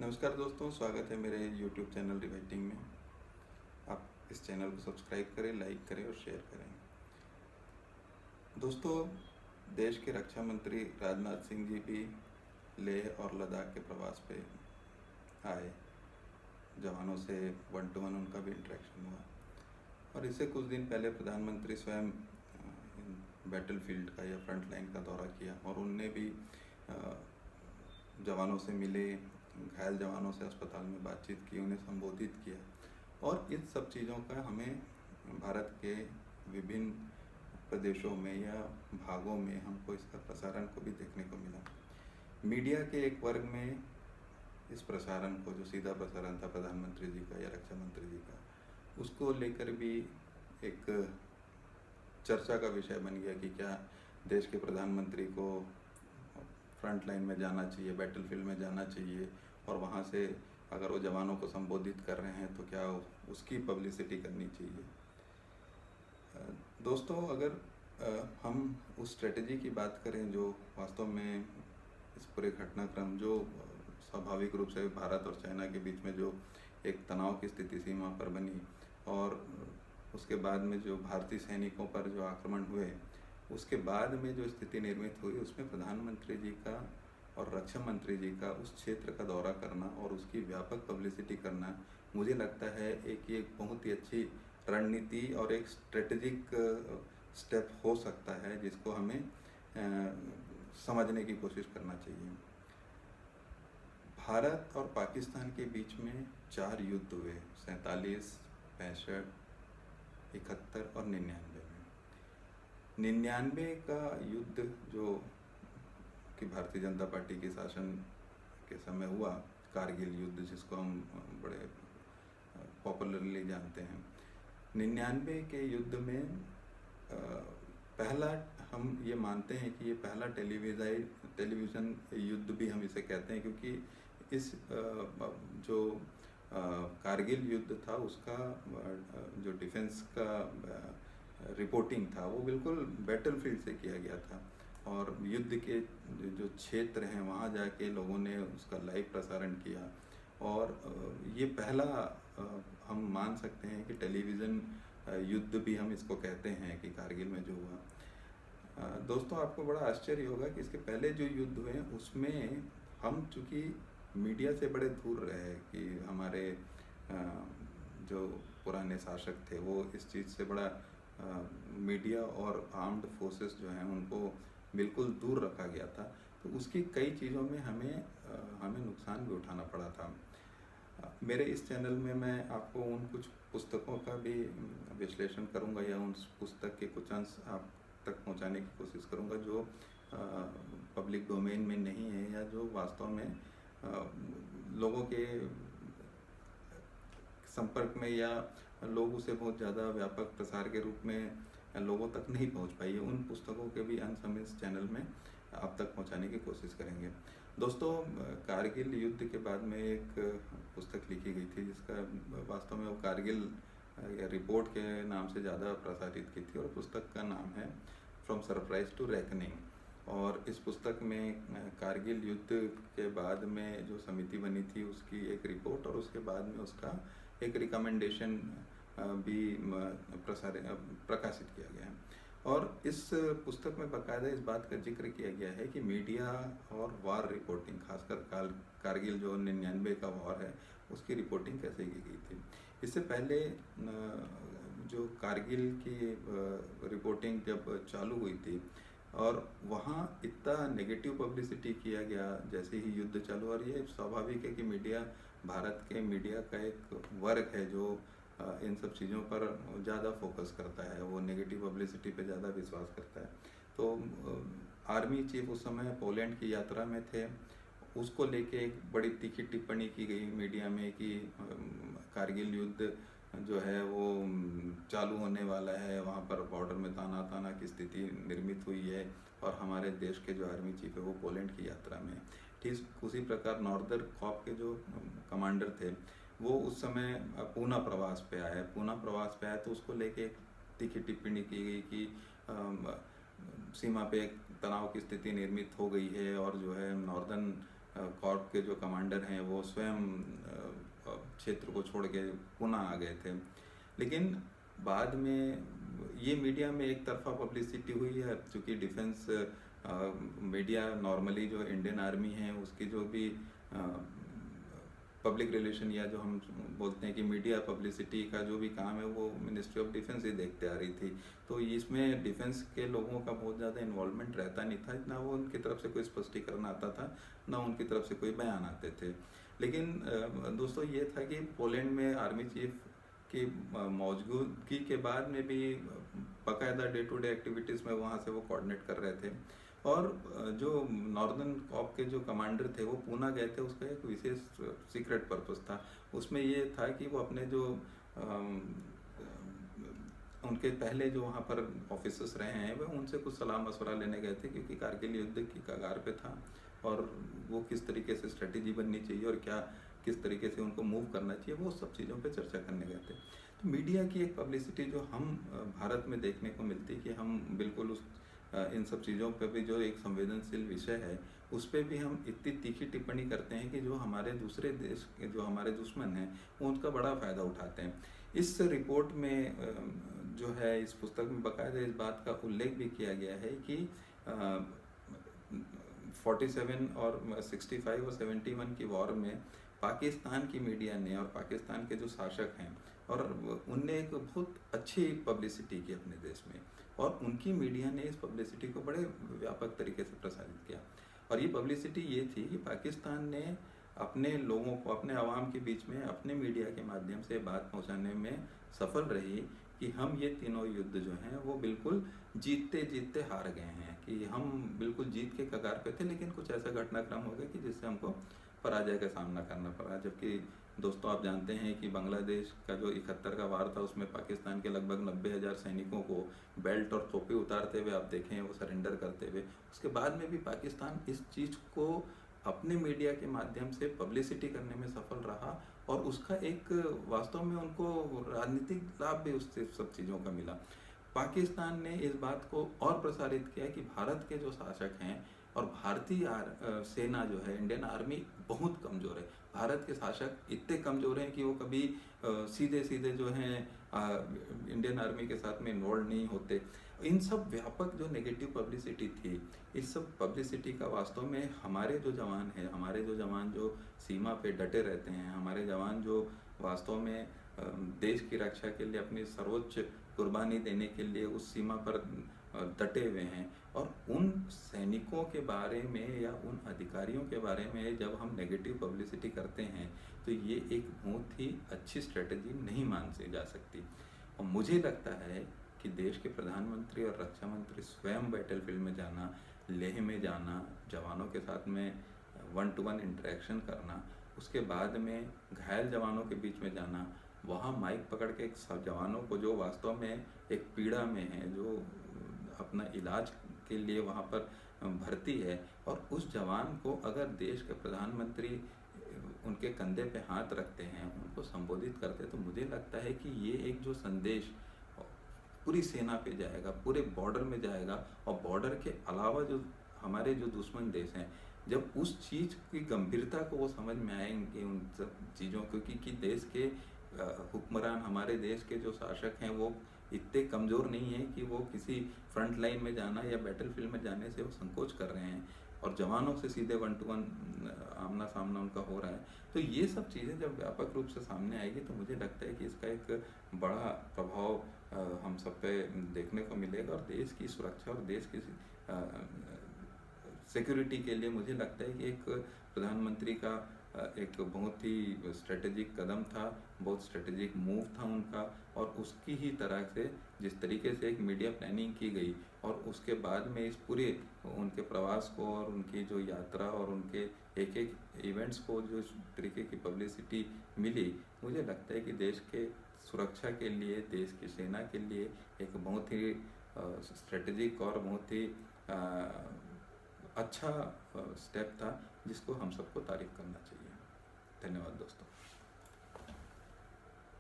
नमस्कार दोस्तों, स्वागत है मेरे YouTube चैनल रिवाइटिंग में। आप इस चैनल को सब्सक्राइब करें, लाइक करें और शेयर करें। दोस्तों, देश के रक्षा मंत्री राजनाथ सिंह जी भी लेह और लद्दाख के प्रवास पे आए। जवानों से 1-to-1 उनका भी इंटरेक्शन हुआ और इससे कुछ दिन पहले प्रधानमंत्री स्वयं बैटल फील्ड का या फ्रंट लाइन का दौरा किया और उनने भी जवानों से मिले, घायल जवानों से अस्पताल में बातचीत की, उन्हें संबोधित किया और इन सब चीज़ों का हमें भारत के विभिन्न प्रदेशों में या भागों में हमको इसका प्रसारण को भी देखने को मिला। मीडिया के एक वर्ग में इस प्रसारण को, जो सीधा प्रसारण था प्रधानमंत्री जी का या रक्षा मंत्री जी का, उसको लेकर भी एक चर्चा का विषय बन गया कि क्या देश के प्रधानमंत्री को फ्रंट लाइन में जाना चाहिए, बैटल फील्ड में जाना चाहिए और वहाँ से अगर वो जवानों को संबोधित कर रहे हैं तो क्या उसकी पब्लिसिटी करनी चाहिए। दोस्तों, अगर हम उस स्ट्रेटजी की बात करें जो वास्तव में इस पूरे घटनाक्रम, जो स्वाभाविक रूप से भारत और चाइना के बीच में जो एक तनाव की स्थिति सीमा पर बनी और उसके बाद में जो भारतीय सैनिकों पर जो आक्रमण हुए, उसके बाद में जो स्थिति निर्मित हुई, उसमें प्रधानमंत्री जी का और रक्षा मंत्री जी का उस क्षेत्र का दौरा करना और उसकी व्यापक पब्लिसिटी करना, मुझे लगता है एक बहुत ही अच्छी रणनीति और एक स्ट्रेटेजिक स्टेप हो सकता है, जिसको हमें समझने की कोशिश करना चाहिए। भारत और पाकिस्तान के बीच में 4 युद्ध हुए, 47, 65, 71 और 99 में। 99 का युद्ध जो कि भारतीय जनता पार्टी के शासन के समय हुआ, कारगिल युद्ध जिसको हम बड़े पॉपुलरली जानते हैं। 99 के युद्ध में पहला, हम ये मानते हैं कि ये पहला टेलीविज़न युद्ध भी हम इसे कहते हैं, क्योंकि इस जो कारगिल युद्ध था उसका जो डिफेंस का रिपोर्टिंग था वो बिल्कुल बैटल फील्ड से किया गया था और युद्ध के जो क्षेत्र हैं वहाँ जाके लोगों ने उसका लाइव प्रसारण किया और ये पहला हम मान सकते हैं कि टेलीविज़न युद्ध भी हम इसको कहते हैं कि कारगिल में जो हुआ। दोस्तों, आपको बड़ा आश्चर्य होगा कि इसके पहले जो युद्ध हुए उसमें हम चूँकि मीडिया से बड़े दूर रहे कि हमारे जो पुराने शासक थे वो इस चीज़ से बड़ा मीडिया और आर्म्ड फोर्सेस जो हैं उनको बिल्कुल दूर रखा गया था, तो उसकी कई चीज़ों में हमें नुकसान भी उठाना पड़ा था। मेरे इस चैनल में मैं आपको उन कुछ पुस्तकों का भी विश्लेषण करूंगा या उन पुस्तक के कुछ अंश आप तक पहुंचाने की कोशिश करूंगा जो पब्लिक डोमेन में नहीं है या जो वास्तव में लोगों के संपर्क में या लोग उसे बहुत ज़्यादा व्यापक प्रसार के रूप में लोगों तक नहीं पहुंच पाई है। उन पुस्तकों के भी अंश हम इस चैनल में आप तक पहुंचाने की कोशिश करेंगे। दोस्तों, कारगिल युद्ध के बाद में एक पुस्तक लिखी गई थी जिसका वास्तव में वो कारगिल रिपोर्ट के नाम से ज़्यादा प्रसारित की थी और पुस्तक का नाम है फ्रॉम सरप्राइज टू रेकनिंग। और इस पुस्तक में कारगिल युद्ध के बाद में जो समिति बनी थी उसकी एक रिपोर्ट और उसके बाद में उसका एक रिकमेंडेशन भी प्रकाशित किया गया है। और इस पुस्तक में बाकायदा इस बात का जिक्र किया गया है कि मीडिया और वार रिपोर्टिंग, खासकर कारगिल जो 99 का वॉर है उसकी रिपोर्टिंग कैसे की गई थी। इससे पहले जो कारगिल की रिपोर्टिंग जब चालू हुई थी और वहाँ इतना नेगेटिव पब्लिसिटी किया गया जैसे ही युद्ध चालू, और ये स्वाभाविक है कि मीडिया, भारत के मीडिया का एक वर्ग है जो इन सब चीज़ों पर ज़्यादा फोकस करता है, वो नेगेटिव पब्लिसिटी पे ज़्यादा विश्वास करता है। तो आर्मी चीफ उस समय पोलैंड की यात्रा में थे, उसको लेके एक बड़ी तीखी टिप्पणी की गई मीडिया में कि कारगिल युद्ध जो है वो चालू होने वाला है, वहाँ पर बॉर्डर में ताना की स्थिति निर्मित हुई है और हमारे देश के जो आर्मी चीफ है वो पोलैंड की यात्रा में। ठीक उसी प्रकार नॉर्दर्न कॉर्प के जो कमांडर थे वो उस समय पूना प्रवास पे आए तो उसको लेके तीखी टिप्पणी की गई कि सीमा पे एक तनाव की स्थिति निर्मित हो गई है और जो है नॉर्दर्न कॉर्प के जो कमांडर हैं वो स्वयं क्षेत्र को छोड़ के पुणे आ गए थे। लेकिन बाद में ये मीडिया में एक तरफा पब्लिसिटी हुई है, चूँकि डिफेंस मीडिया नॉर्मली जो इंडियन आर्मी है उसकी जो भी पब्लिक रिलेशन या जो हम बोलते हैं कि मीडिया पब्लिसिटी का जो भी काम है वो मिनिस्ट्री ऑफ डिफेंस ही देखते आ रही थी। तो इसमें डिफेंस के लोगों का बहुत ज़्यादा इन्वॉल्वमेंट रहता नहीं था, ना वो उनकी तरफ से कोई स्पष्टीकरण आता था, ना उनकी तरफ से कोई बयान आते थे। लेकिन दोस्तों ये था कि पोलैंड में आर्मी चीफ की मौजूदगी के बाद में भी बाकायदा डे टू डे एक्टिविटीज़ में वहाँ से वो कोऑर्डिनेट कर रहे थे। और जो नॉर्दर्न कॉप के जो कमांडर थे वो पूना गए थे, उसका एक विशेष सीक्रेट पर्पस था। उसमें ये था कि वो अपने जो उनके पहले जो वहाँ पर ऑफिसर्स रहे हैं वह उनसे कुछ सलाह मशवरा लेने गए थे, क्योंकि कारगिल युद्ध की कगार पे था और वो किस तरीके से स्ट्रेटेजी बननी चाहिए और क्या किस तरीके से उनको मूव करना चाहिए, वो सब चीज़ों पे चर्चा करने गए थे। तो मीडिया की एक पब्लिसिटी जो हम भारत में देखने को मिलती है कि हम बिल्कुल उस इन सब चीज़ों पे भी जो एक संवेदनशील विषय है उस पर भी हम इतनी तीखी टिप्पणी करते हैं कि जो हमारे दूसरे देश के जो हमारे दुश्मन हैं वो उनका बड़ा फ़ायदा उठाते हैं। इस रिपोर्ट में जो है इस पुस्तक में बाकायदा इस बात का उल्लेख भी किया गया है कि 47 और 65 और 71 की वॉर में पाकिस्तान की मीडिया ने और पाकिस्तान के जो शासक हैं और उनने एक बहुत अच्छी पब्लिसिटी की अपने देश में, और उनकी मीडिया ने इस पब्लिसिटी को बड़े व्यापक तरीके से प्रसारित किया। और ये पब्लिसिटी ये थी कि पाकिस्तान ने अपने लोगों को, अपने आवाम के बीच में अपने मीडिया के माध्यम से बात पहुंचाने में सफल रही कि हम ये तीनों युद्ध जो हैं वो बिल्कुल जीतते जीतते हार गए हैं, कि हम बिल्कुल जीत के कगार पे थे, लेकिन कुछ ऐसा घटनाक्रम हो गया कि जिससे हमको पराजय का सामना करना पड़ा। जबकि दोस्तों आप जानते हैं कि बांग्लादेश का जो 71 का वार था उसमें पाकिस्तान के लगभग 90,000 सैनिकों को बेल्ट और टोपी उतारते हुए आप देखें वो सरेंडर करते हुए, उसके बाद में भी पाकिस्तान इस चीज़ को अपने मीडिया के माध्यम से पब्लिसिटी करने में सफल रहा और उसका एक वास्तव में उनको राजनीतिक लाभ भी उससे सब चीज़ों का मिला। पाकिस्तान ने इस बात को और प्रसारित किया कि भारत के जो शासक हैं और भारतीय सेना जो है, इंडियन आर्मी बहुत कमज़ोर है। भारत के शासक इतने कमज़ोर हैं कि वो कभी सीधे सीधे जो हैं इंडियन आर्मी के साथ में इन्वॉल्व नहीं होते। इन सब व्यापक जो नेगेटिव पब्लिसिटी थी, इस सब पब्लिसिटी का वास्तव में हमारे जो जवान हैं, हमारे जो जवान जो सीमा पे डटे रहते हैं, हमारे जवान जो वास्तव में देश की रक्षा के लिए अपनी सर्वोच्च कुर्बानी देने के लिए उस सीमा पर डटे हुए हैं, और उन सैनिकों के बारे में या उन अधिकारियों के बारे में जब हम नेगेटिव पब्लिसिटी करते हैं तो ये एक बहुत ही अच्छी स्ट्रेटजी नहीं मानी जा सकती। और मुझे लगता है कि देश के प्रधानमंत्री और रक्षा मंत्री स्वयं बैटलफील्ड में जाना, लेह में जाना, जवानों के साथ में 1-to-1 इंटरेक्शन करना, उसके बाद में घायल जवानों के बीच में जाना, वहाँ माइक पकड़ के सब जवानों को जो वास्तव में एक पीड़ा में है, जो अपना इलाज के लिए वहाँ पर भर्ती है, और उस जवान को अगर देश के प्रधानमंत्री उनके कंधे पे हाथ रखते हैं, उनको संबोधित करते हैं, तो मुझे लगता है कि ये एक जो संदेश पूरी सेना पे जाएगा, पूरे बॉर्डर में जाएगा, और बॉर्डर के अलावा जो हमारे जो दुश्मन देश हैं, जब उस चीज़ की गंभीरता को वो समझ में आएंगे उन सब चीज़ों को कि देश के हुक्मरान, हमारे देश के जो शासक हैं वो इतने कमज़ोर नहीं हैं कि वो किसी फ्रंट लाइन में जाना या बैटलफील्ड में जाने से वो संकोच कर रहे हैं, और जवानों से सीधे 1-to-1 आमना सामना उनका हो रहा है। तो ये सब चीज़ें जब व्यापक रूप से सामने आएगी तो मुझे लगता है कि इसका एक बड़ा प्रभाव हम सब पे देखने को मिलेगा, और देश की सुरक्षा और देश की सिक्योरिटी के लिए मुझे लगता है कि एक प्रधानमंत्री का एक बहुत ही स्ट्रेटेजिक कदम था, बहुत स्ट्रेटेजिक मूव था उनका, और उसकी ही तरह से जिस तरीके से एक मीडिया प्लानिंग की गई और उसके बाद में इस पूरे उनके प्रवास को और उनकी जो यात्रा और उनके एक एक इवेंट्स को जो इस तरीके की पब्लिसिटी मिली, मुझे लगता है कि देश के सुरक्षा के लिए, देश की सेना के लिए एक बहुत ही स्ट्रेटेजिक और बहुत ही अच्छा स्टेप था, जिसको हम सबको तारीफ करना चाहिए। धन्यवाद दोस्तों।